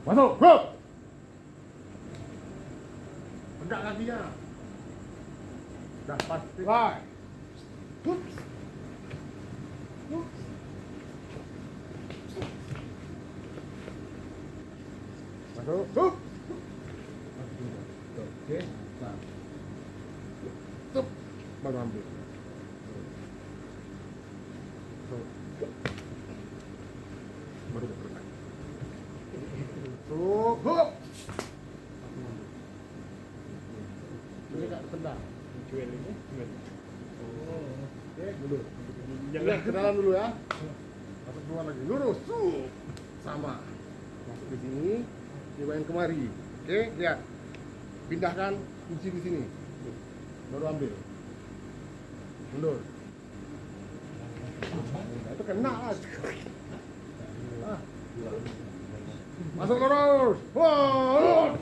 Masuk, bro. Tegak kakinya. Dah pasti. Right. Hups. Hups. Masuk. Hup. Oke. Nah. Tup. Baru ambil. Baru bergerak. Tuh, hup. Ini tak tendang. Jual ini. Oke, dulu. Jangan Kenalan dulu ya. Masuk keluar lagi. Lurus. Sama. Masuk di sini. Cobain kemari. Oke, lihat. Pindahkan kunci di sini. Baru ambil. Mundur. Nah, itu kena lah. Ah. Masuk lurus. Wah.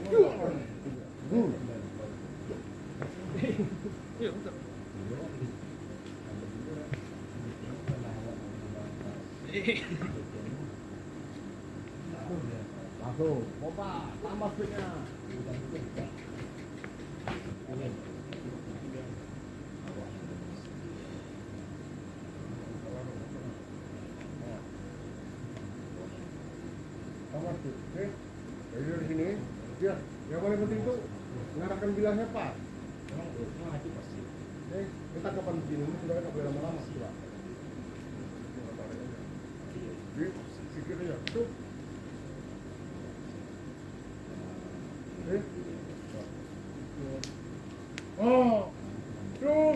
Masuk. Pompa. Tambah speednya. Tambah speed. Oke. Jadi dari sini. Lihat. Yang paling penting itu mengarahkan bilangnya pas. Oke. Kita kapan begini? Ini sudah nggak boleh lama-lama. Coba. Sikit aja. Tuh. Oke. Oh. Tuh.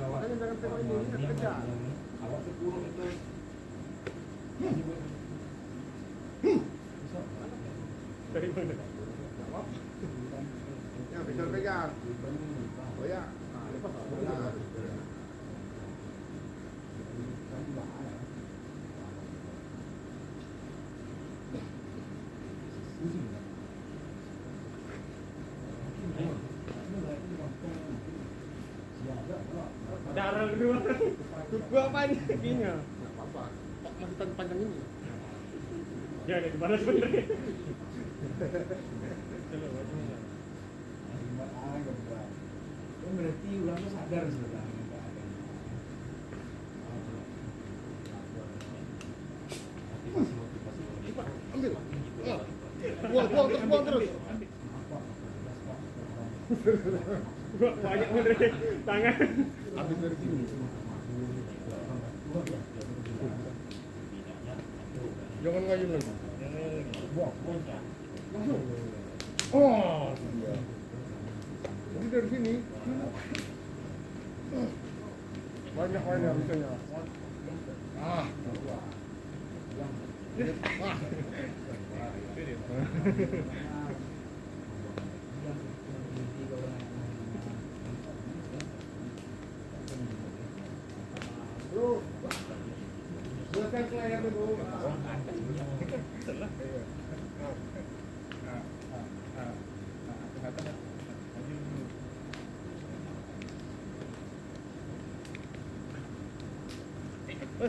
Makanya jangan tengok ini kejar. Awak terpuruk itu. dari mana? Ya, bisa pegang. Oh ya. Nah, lepas. Nah. Darah kedua. Gua apaan kakinya? Nggak apa-apa. Masih panjang ini. Ya, ada dibalas bener. Coba wajahnya. Kan berarti ulangnya sadar sebenarnya nggak ada. Ambil. Buang terus. Gua banyak bener tangan. Habis dari sini. Jangan ngayun lagi. Buang. Langsung. Oh, iya. Jadi dari sini banyak harusnya. Ah. Bro, buatkan ke layar dulu.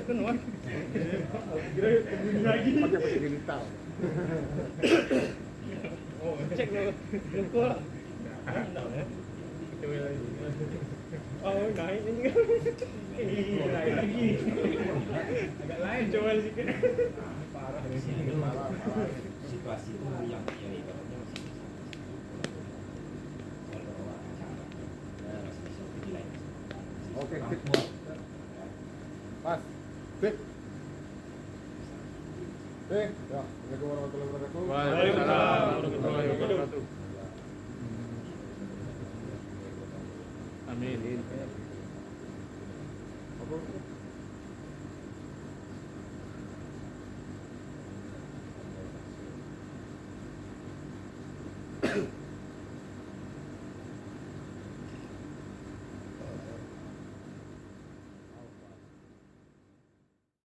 Kenapa? Kira bunyi lagi. Pakai digital. Oh, cek dulu. Betul. Oh, naik ini kan. Naik lagi. Agak lain coba sikit. Parah ini. Situasi itu yang ibaratnya masih Oke, sip. Pas. Sip. Ya. Assalamualaikum warahmatullahi wabarakatuh. Waalaikumsalam warahmatullahi wabarakatuh. Amin. Apa?